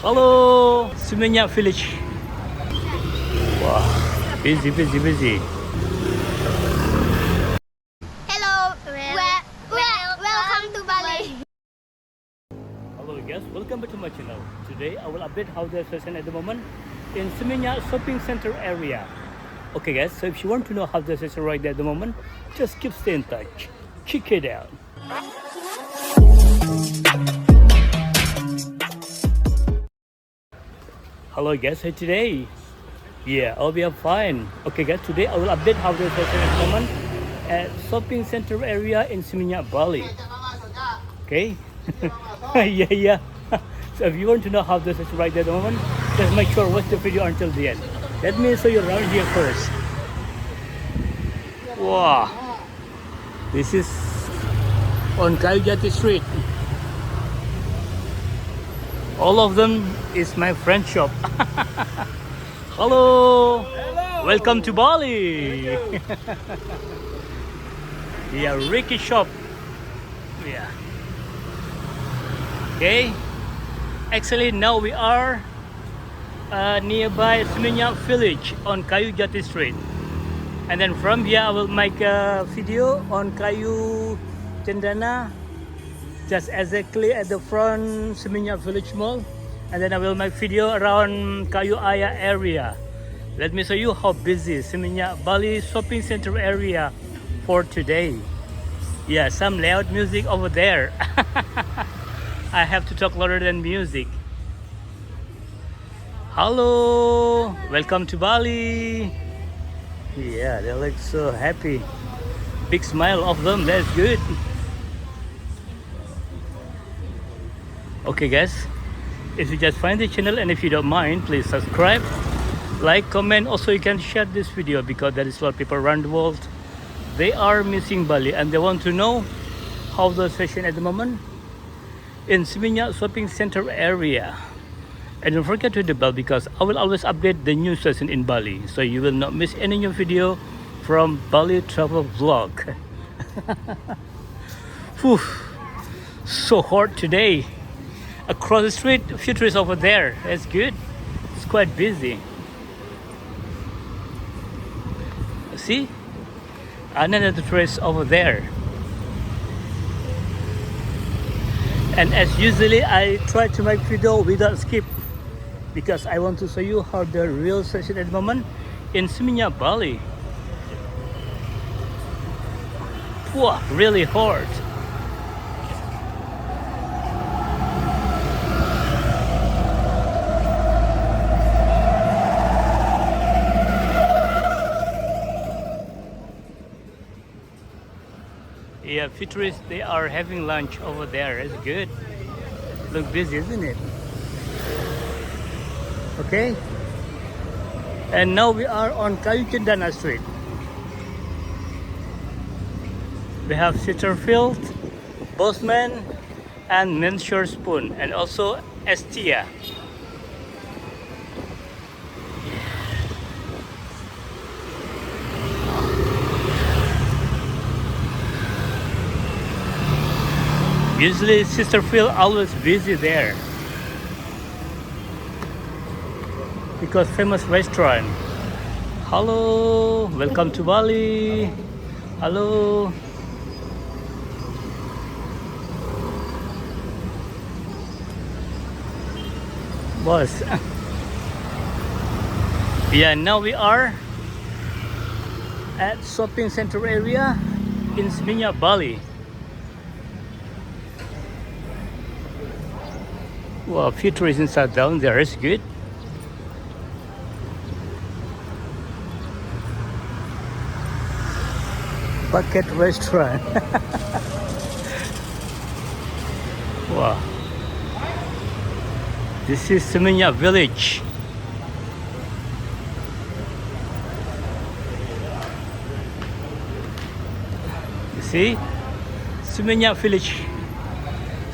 Hello, Seminyak Village. Wow, busy. Hello, welcome to Bali. Hello guys, welcome back to my channel. Today I will update how the session at the moment in Seminyak Shopping Center area. Okay guys, so if you want to know how the session right there at the moment, just keep stay in touch. Check it out. Hello guys, hey today. Yeah, I'll be fine. Okay guys, today I will update how the session at the moment at shopping center area in Seminyak, Bali. Okay? yeah. So if you want to know how this is right there at the moment, just make sure watch the video until the end. Let me show you around here first. Wow. This is on Kayu Jati street. All of them is my friend shop. Hello. Welcome to Bali. Yeah, Ricky shop. Yeah. Okay. Actually, now we are nearby Seminyak Village on Kayu Jati Street. And then from here, I will make a video on Kayu Cendana, just exactly at the front Seminyak Village Mall. And then I will make video around Kayu Aya area. Let me show you how busy Seminyak Bali Shopping Center area for today. Yeah, some loud music over there. I have to talk louder than music. Hello, welcome to Bali. Yeah, they look so happy. Big smile of them, that's good. Okay guys, if you just find the channel and if you don't mind, please subscribe, like, comment. Also you can share this video because there is a lot of people around the world. They are missing Bali and they want to know how the session at the moment in Seminyak Shopping Center area. And don't forget to hit the bell because I will always update the new session in Bali, so you will not miss any new video from Bali travel vlog. Whew, so hot today. Across the street, future is over there. That's good. It's quite busy. See, another tourist over there. And as usually, I try to make video without skip because I want to show you how the real session at the moment in Seminyak, Bali. Wow, really hot. Yeah, futurists, they are having lunch over there. It's good. Look busy, isn't it? Okay. And now we are on Kayu Cendana Street. We have Sitterfield, Bosman, and Menshore Spoon, and also Estia. Usually Sisterfield always busy there because famous restaurant. Hello, welcome to Bali. Hello. Boss. Yeah, now we are at shopping center area in Seminyak, Bali. Well, future is inside down there. It's good. Bucket restaurant. Wow. This is Seminyak Village. You see? Seminyak Village.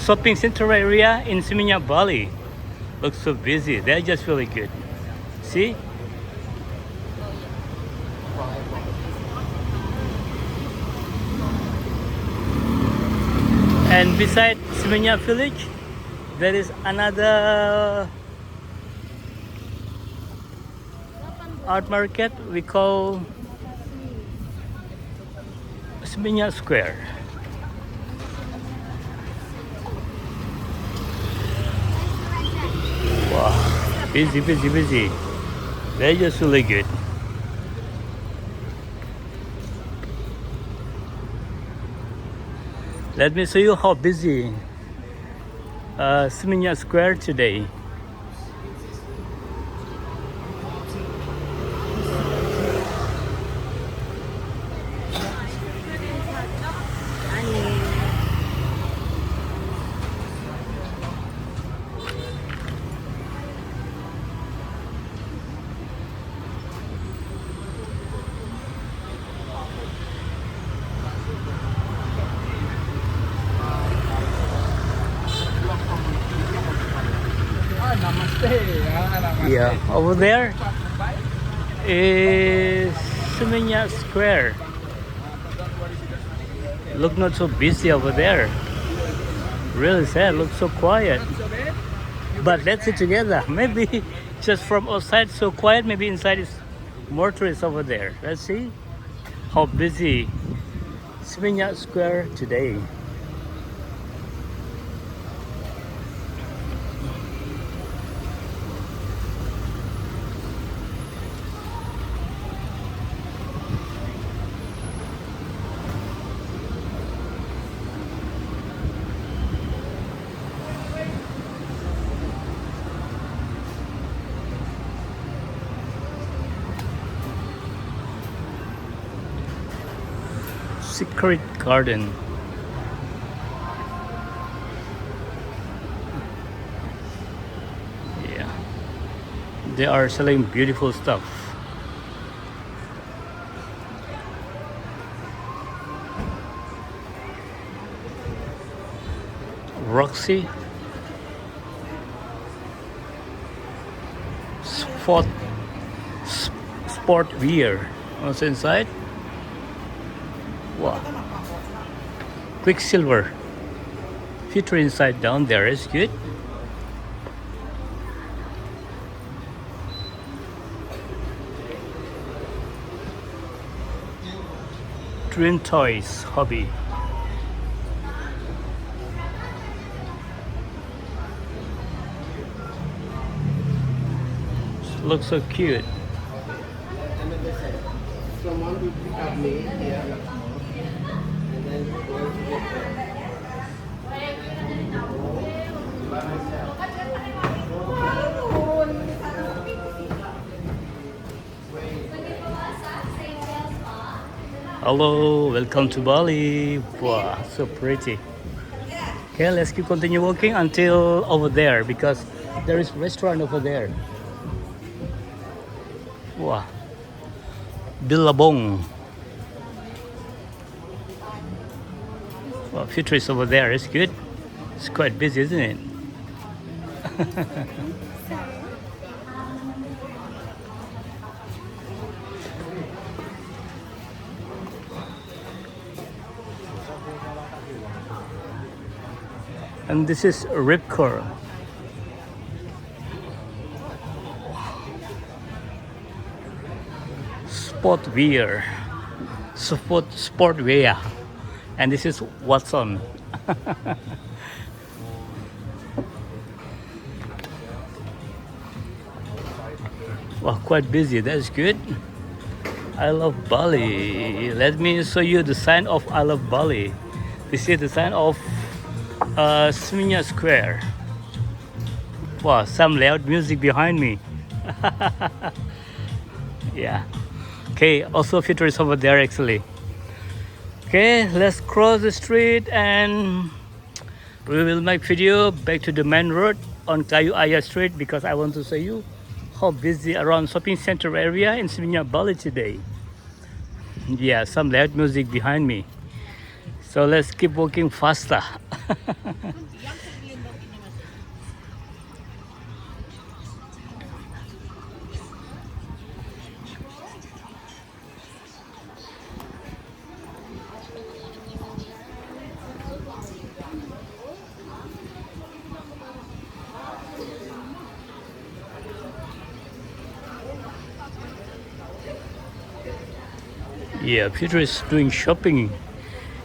Shopping center area in Seminyak, Bali. Looks so busy. They're just really good. See? And beside Seminyak Village, there is another art market we call Seminyak Square. Wow, busy, busy, busy. They're just really good. Let me show you how busy Seminyak Square today. Yeah, over there is Seminyak Square. Look not so busy over there. Really sad, look so quiet. But let's sit together. Maybe just from outside so quiet, maybe inside is more tourists over there. Let's see how busy Seminyak Square today. Secret garden. Yeah, they are selling beautiful stuff. Roxy sport wear. What's inside? Wow. Quicksilver. Feature inside down there is good. Dream Toys Hobby. Looks so cute. Someone will pick up me here. And then go to by myself. Hello, welcome to Bali. Wow, so pretty. Okay, let's keep continue walking until over there because there is restaurant over there. Wow. Billabong. Well, future is over there. It's good. It's quite busy, isn't it? And this is Ripcore. Sport wear. Sport wear. And this is Watson. Wow, quite busy. That's good. I love Bali. Let me show you the sign of I love Bali. This is the sign of Seminyak Square. Wow, some loud music behind me. Yeah. Okay, also future is over there actually. Okay, let's cross the street and we will make video back to the main road on Kayu Aya Street because I want to show you how busy around shopping center area in Seminyak, Bali today. Yeah, some loud music behind me. So let's keep walking faster. Yeah, Peter is doing shopping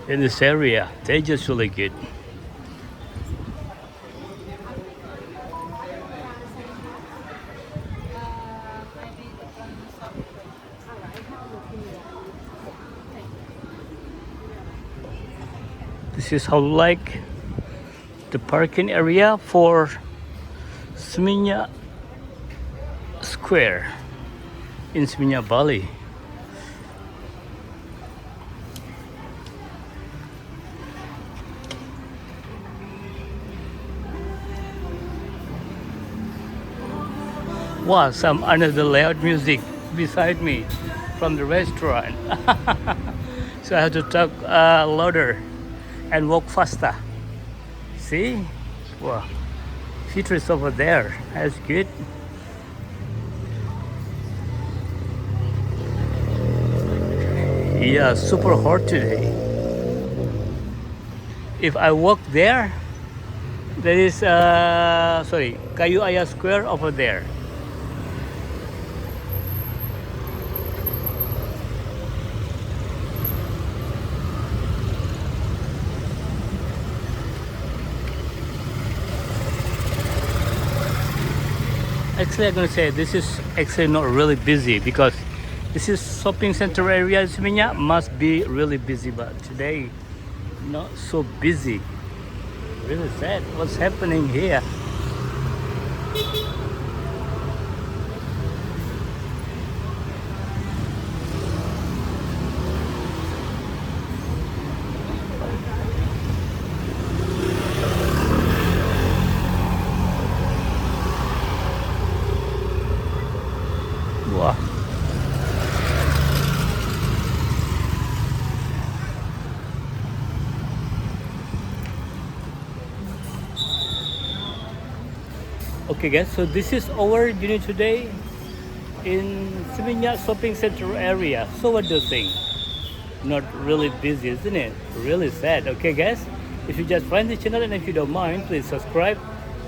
in this area. They just really good. This is how like the parking area for Seminyak Square in Seminyak, Bali. Wow, some another loud music beside me from the restaurant. So I have to talk louder and walk faster. See? Wow. Peter is over there. That's good. Yeah, super hot today. If I walk there, there is Kayu Aya Square over there. Actually, I'm gonna say this is actually not really busy because this is shopping center area in Seminyak, must be really busy, but today not so busy. Really sad. What's happening here? Wow. Okay guys, so this is our journey today in Seminyak Shopping Center area. So what do you think? Not really busy, isn't it? Really sad. Okay guys, if you just find this channel and if you don't mind, please subscribe,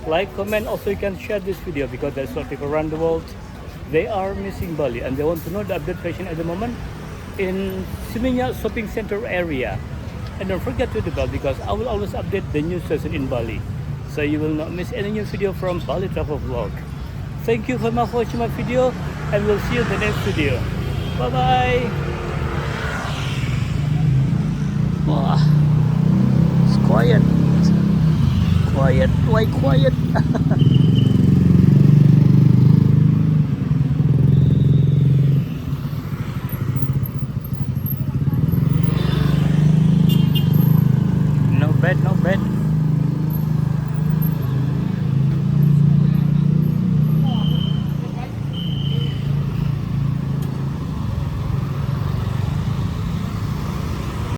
like, comment. Also you can share this video because there's a lot of people around the world. They are missing Bali and they want to know the update fashion at the moment in Seminyak Shopping Center area. And don't forget to the bell because I will always update the new season in Bali, so you will not miss any new video from Bali Travel Vlog. Thank you very much for watching my video and we'll see you in the next video. Bye bye. Wow, it's quiet. Quiet, why quiet?